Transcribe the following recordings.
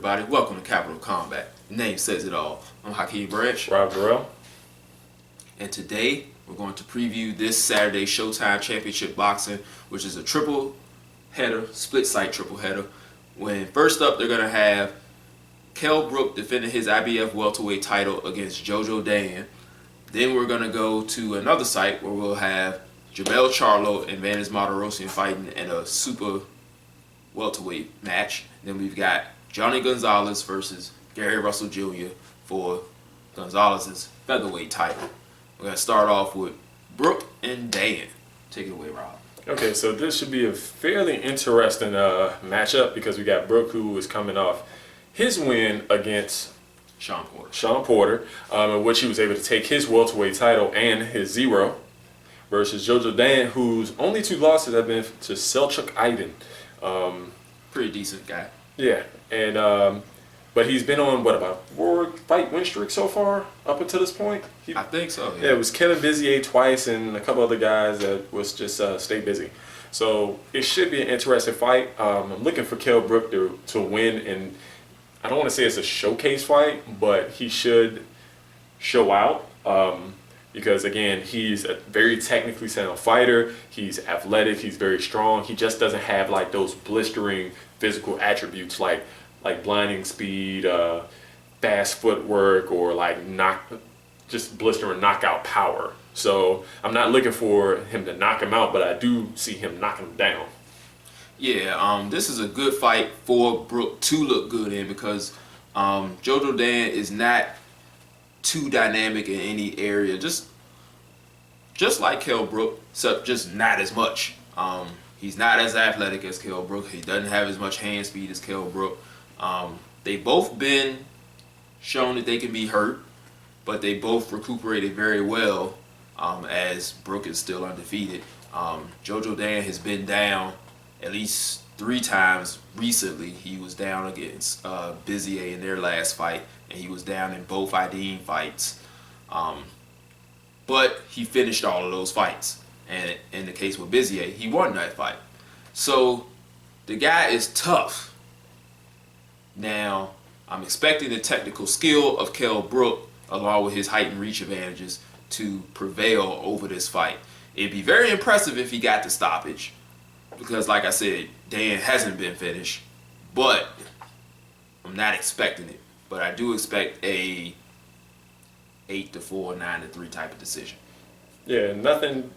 everybody? Welcome to Capital Combat. The name says it all. I'm Hakeem Branch. Rob Burrell. And today we're going to preview this Saturday Showtime Championship Boxing, which is a triple header, split site triple header. When first up, they're going to have Kell Brook defending his IBF welterweight title against Brook-Dan. Then we're going to go to another site where we'll have Jermell Charlo and Vanes Martirosyan fighting in a super welterweight match. Then we've got Johnny Gonzalez versus Gary Russell Jr. for Gonzalez's featherweight title. We're going to start off with Brook and Dan. Take it away, Rob. Okay, so this should be a fairly interesting matchup because we got Brook, who is coming off his win against Shawn Porter, in which he was able to take his welterweight title and his zero, versus Brook-Dan, whose only two losses have been to Selçuk Aydin. Pretty decent guy. Yeah, and but he's been on what, about 4-fight win streak so far up until this point. I think so. Yeah, it was Kevin Bizier twice and a couple other guys that was just stay busy. So it should be an interesting fight. I'm looking for Kell Brook to win, and I don't want to say it's a showcase fight, but he should show out. Because again, he's a very technically sound fighter. He's athletic. He's very strong. He just doesn't have like those blistering physical attributes like blinding speed, fast footwork, or just blistering knockout power. So I'm not looking for him to knock him out, but I do see him knocking him down. Yeah, this is a good fight for Brook to look good in because Brook-Dan is not too dynamic in any area, just like Kell Brook, except just not as much. He's not as athletic as Kell Brook. He doesn't have as much hand speed as Kell Brook. They both been shown that they can be hurt, but they both recuperated very well, as Brook is still undefeated. Brook-Dan has been down at least 3 times recently. He was down against Bizier in their last fight, and he was down in both Aydin fights. But he finished all of those fights. And in the case with Bizier, he won that fight. So the guy is tough. Now, I'm expecting the technical skill of Kell Brook, along with his height and reach advantages, to prevail over this fight. It'd be very impressive if he got the stoppage, because like I said, Dan hasn't been finished, but I'm not expecting it. But I do expect a 8-4, 9-3 type of decision. Yeah, nothing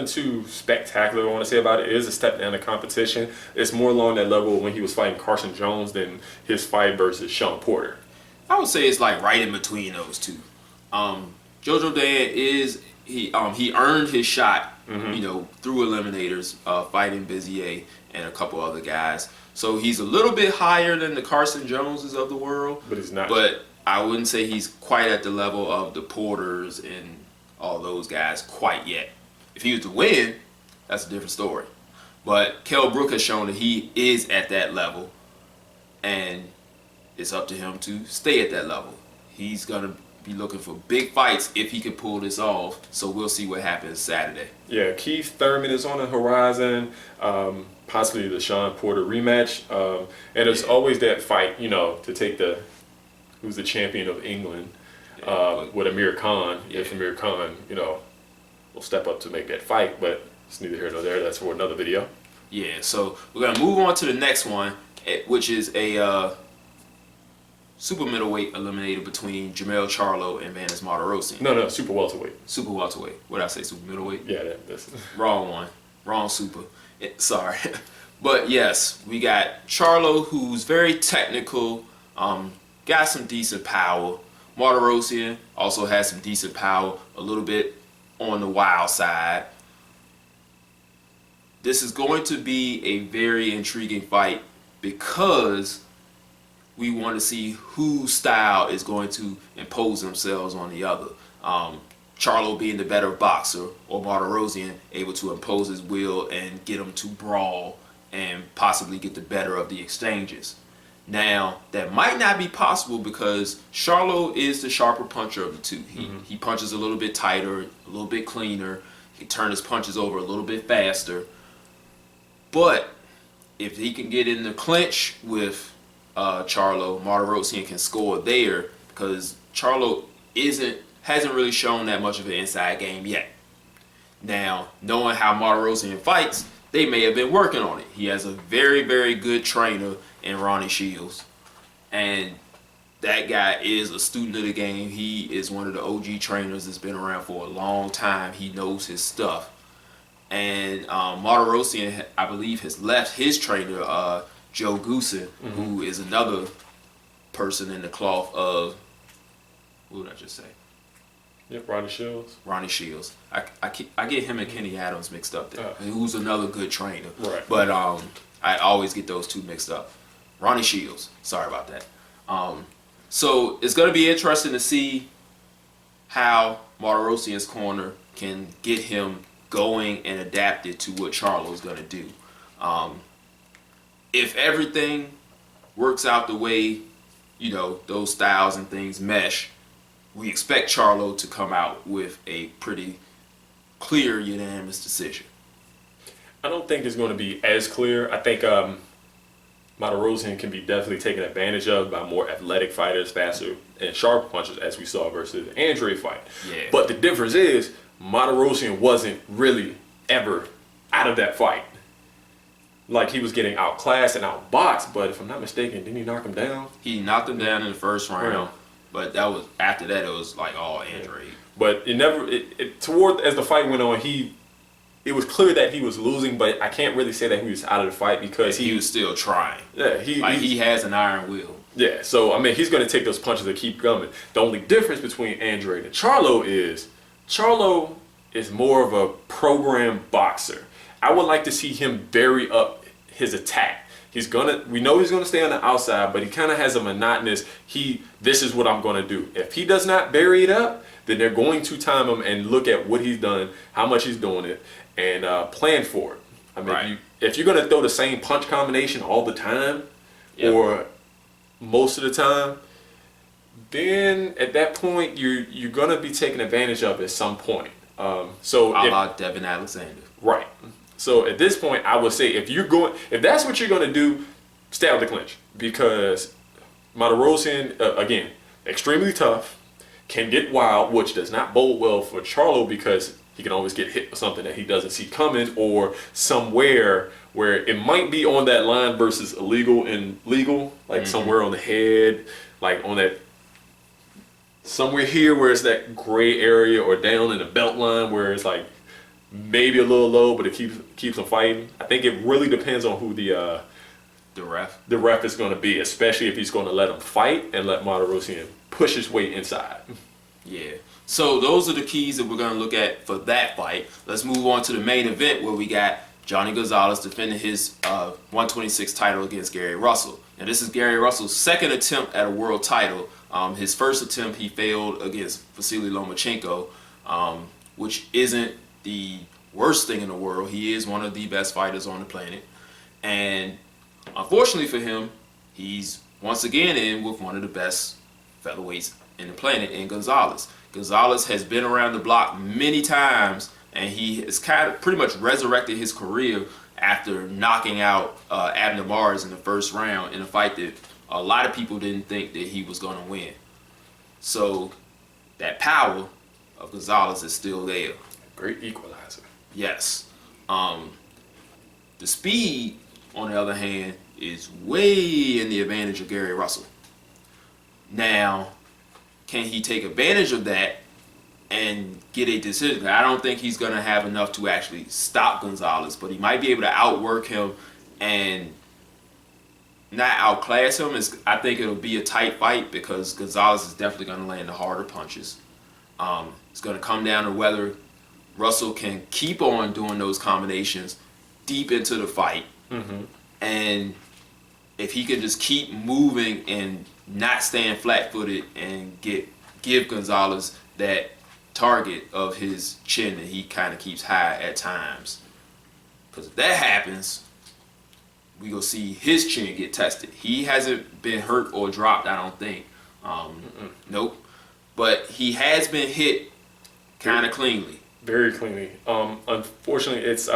too spectacular I want to say about it. It is a step down in competition. It's more along that level when he was fighting Carson Jones than his fight versus Shawn Porter. I would say it's like right in between those two. Brook-Dan he earned his shot, through eliminators, fighting Bizier and a couple other guys. So he's a little bit higher than the Carson Joneses of the world. But he's not. But I wouldn't say he's quite at the level of the Porters and all those guys quite yet. If he was to win, that's a different story. But Kell Brook has shown that he is at that level, and it's up to him to stay at that level. He's going to be looking for big fights if he can pull this off, so we'll see what happens Saturday. Yeah, Keith Thurman is on the horizon, possibly the Shawn Porter rematch, and there's always that fight, to take who's the champion of England, with Amir Khan. Yeah. If Amir Khan, will step up to make that fight, but it's neither here nor there. That's for another video. Yeah, so we're going to move on to the next one, which is a super middleweight eliminator between Jermell Charlo and Vanes Martirosyan. No, super welterweight. Super welterweight. What did I say, super middleweight? Yeah, that's wrong one. Wrong super. Sorry. But yes, we got Charlo, who's very technical, got some decent power. Martirosyan also has some decent power, a little bit on the wild side. This is going to be a very intriguing fight because we want to see whose style is going to impose themselves on the other. Charlo being the better boxer, or Martirosyan able to impose his will and get him to brawl and possibly get the better of the exchanges. Now, that might not be possible because Charlo is the sharper puncher of the two. He punches a little bit tighter, a little bit cleaner. He can turn his punches over a little bit faster. But if he can get in the clinch with Charlo, Martirosyan can score there because Charlo hasn't really shown that much of an inside game yet. Now, knowing how Martirosyan fights, they may have been working on it. He has a very, very good trainer in Ronnie Shields. And that guy is a student of the game. He is one of the OG trainers that's been around for a long time. He knows his stuff. And Martirosyan, I believe, has left his trainer, Joe Goosen, who is another person in the cloth of, what did I just say? Yep, Ronnie Shields. Ronnie Shields. I get him and Kenny Adams mixed up there. Who's another good trainer. Right. But I always get those two mixed up. Ronnie Shields. Sorry about that. So it's going to be interesting to see how Martirosyan's corner can get him going and adapted to what Charlo's going to do. If everything works out the way, those styles and things mesh, we expect Charlo to come out with a pretty clear unanimous decision. I don't think it's going to be as clear. I think Martirosyan can be definitely taken advantage of by more athletic fighters, faster and sharper punches, as we saw versus the Andre fight. Yeah. But the difference is Martirosyan wasn't really ever out of that fight. Like, he was getting outclassed and outboxed, but if I'm not mistaken, didn't he knock him down? He knocked him down in the first round, but that was after that. It was like all Andre. But as the fight went on, it was clear that he was losing, but I can't really say that he was out of the fight because he was still trying. Yeah, he has an iron will. Yeah, so I mean, he's going to take those punches and keep coming. The only difference between Andre and Charlo is more of a program boxer. I would like to see him vary up his attack. We know he's gonna stay on the outside, but he kind of has a monotonous. This is what I'm gonna do. If he does not vary it up, then they're going to time him and look at what he's done, how much he's doing it, and plan for it. I mean, if you're gonna throw the same punch combination all the time, or most of the time, then at that point you're gonna be taken advantage of at some point. About Devin Alexander. Right. So at this point, I would say if that's what you're going to do, stay out of the clinch, because Martirosyan, again, extremely tough, can get wild, which does not bode well for Charlo because he can always get hit with something that he doesn't see coming, or somewhere where it might be on that line versus illegal and legal, like somewhere on the head, like on that somewhere here where it's that gray area, or down in the belt line where it's like maybe a little low, but it keeps them fighting. I think it really depends on who the ref is going to be, especially if he's going to let him fight and let Martirosyan push his way inside. Yeah. So those are the keys that we're going to look at for that fight. Let's move on to the main event where we got Johnny Gonzalez defending his 126 title against Gary Russell. And this is Gary Russell's second attempt at a world title. His first attempt he failed against Vasily Lomachenko, which isn't the worst thing in the world. He is one of the best fighters on the planet. And unfortunately for him, he's once again in with one of the best featherweights in the planet in Gonzalez. Gonzalez has been around the block many times, and he has kind of pretty much resurrected his career after knocking out Abner Mares in the first round in a fight that a lot of people didn't think that he was going to win. So that power of Gonzalez is still there. Great equalizer. Yes. The speed, on the other hand, is way in the advantage of Gary Russell. Now, can he take advantage of that and get a decision? I don't think he's going to have enough to actually stop Gonzalez, but he might be able to outwork him and not outclass him. I think it'll be a tight fight because Gonzalez is definitely going to land the harder punches. It's going to come down to whether Russell can keep on doing those combinations deep into the fight. And if he can just keep moving and not stand flat-footed and give Gonzalez that target of his chin that he kind of keeps high at times. Because if that happens, we gonna see his chin get tested. He hasn't been hurt or dropped, I don't think. Nope. But he has been hit kind of cleanly. Very cleanly. Unfortunately, it's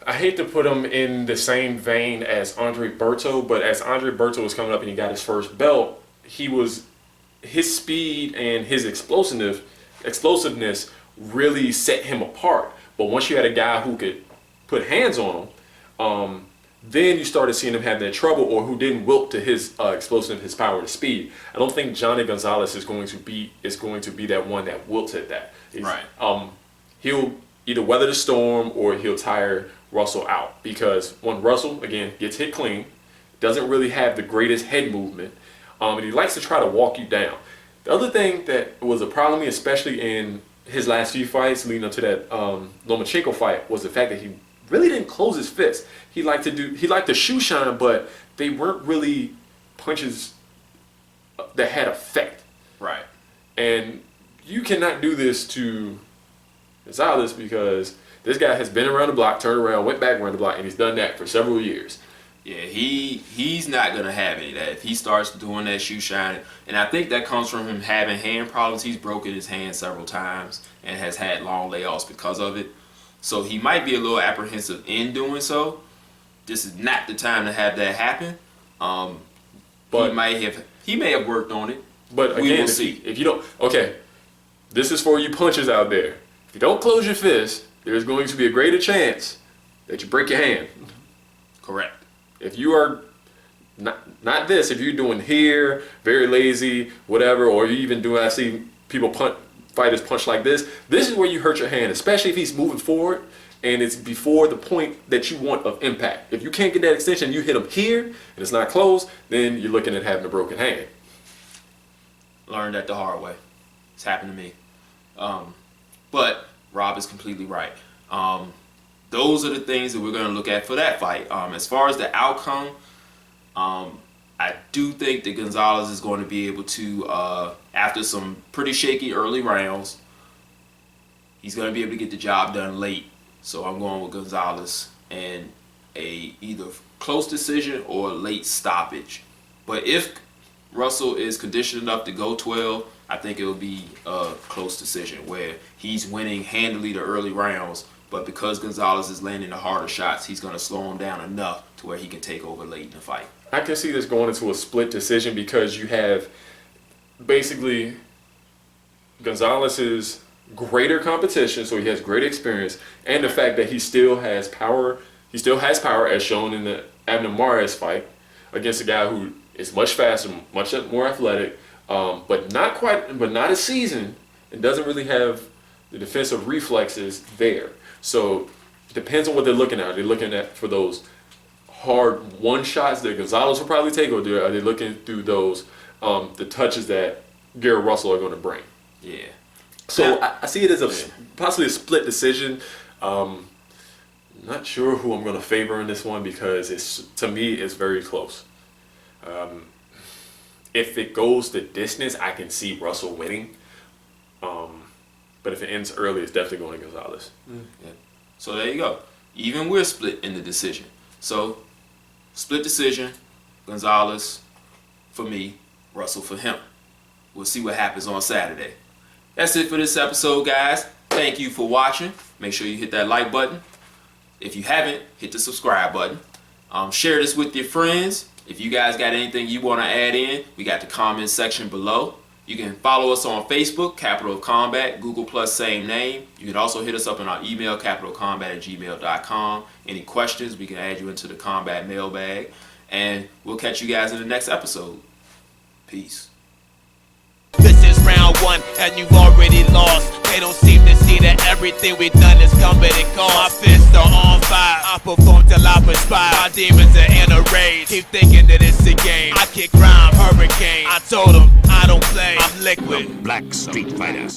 I hate to put him in the same vein as Andre Berto, but as Andre Berto was coming up and he got his first belt, his speed and his explosiveness really set him apart. But once you had a guy who could put hands on him, then you started seeing him have that trouble, or who didn't wilt to his explosiveness, his power, and speed. I don't think Johnny Gonzalez is going to be that one that wilts at that. Right. He'll either weather the storm or he'll tire Russell out, because when Russell again gets hit clean, doesn't really have the greatest head movement, and he likes to try to walk you down. The other thing that was a problem, especially in his last few fights leading up to that Lomachenko fight, was the fact that he really didn't close his fists. He liked to shoe shine, but they weren't really punches that had effect. Right. And you cannot do this to Gonzalez, because this guy has been around the block, turned around, went back around the block, and he's done that for several years. Yeah, he's not gonna have any of that if he starts doing that shoe shining. And I think that comes from him having hand problems. He's broken his hand several times and has had long layoffs because of it. So he might be a little apprehensive in doing so. This is not the time to have that happen. But he may have worked on it. But again, we will see. If you don't, okay, this is for you punchers out there. If you don't close your fist, there's going to be a greater chance that you break your hand. Correct. If you are not this, if you're doing here, very lazy, whatever, or you even do, I see people fighters punch like this is where you hurt your hand, especially if he's moving forward and it's before the point that you want of impact. If you can't get that extension, you hit him here and it's not closed, then you're looking at having a broken hand. Learned that the hard way. It's happened to me. But Rob is completely right. Those are the things that we're going to look at for that fight. As far as the outcome, I do think that Gonzalez is going to be able to, after some pretty shaky early rounds, he's going to be able to get the job done late. So I'm going with Gonzalez and a either close decision or late stoppage. But if Russell is conditioned enough to go 12, I think it will be a close decision where he's winning handily the early rounds, but because Gonzalez is landing the harder shots, he's going to slow him down enough to where he can take over late in the fight. I can see this going into a split decision, because you have basically Gonzalez's greater competition, so he has great experience, and the fact that he still has power. He still has power, as shown in the Abner Mares fight against a guy who is much faster, much more athletic, but not as seasoned, and doesn't really have the defensive reflexes there. So it depends on what they're looking at. Are they looking at for those hard one shots that Gonzalez will probably take, or are they looking through those the touches that Garrett Russell are going to bring? Yeah. So I see it as possibly a split decision. Not sure who I'm going to favor in this one, because to me it's very close. If it goes the distance, I can see Russell winning. But if it ends early, it's definitely going to Gonzalez. Yeah. So there you go. Even we're split in the decision. So split decision, Gonzalez for me, Russell for him. We'll see what happens on Saturday. That's it for this episode, guys. Thank you for watching. Make sure you hit that like button. If you haven't, hit the subscribe button. Share this with your friends. If you guys got anything you want to add in, we got the comment section below. You can follow us on Facebook, CapitalofCombat, Google+, same name. You can also hit us up on our email, capitalofcombat@gmail.com. Any questions, we can add you into the combat mailbag. And we'll catch you guys in the next episode. Peace. This is round one, and you've already lost. They don't seem to see that everything we've done is coming and gone. My fists are on fire, I perform till I perspire. My demons are in a rage, keep thinking that it's a game. I kick rhyme, hurricane. I told them I don't play, I'm liquid. Black Street Fighter.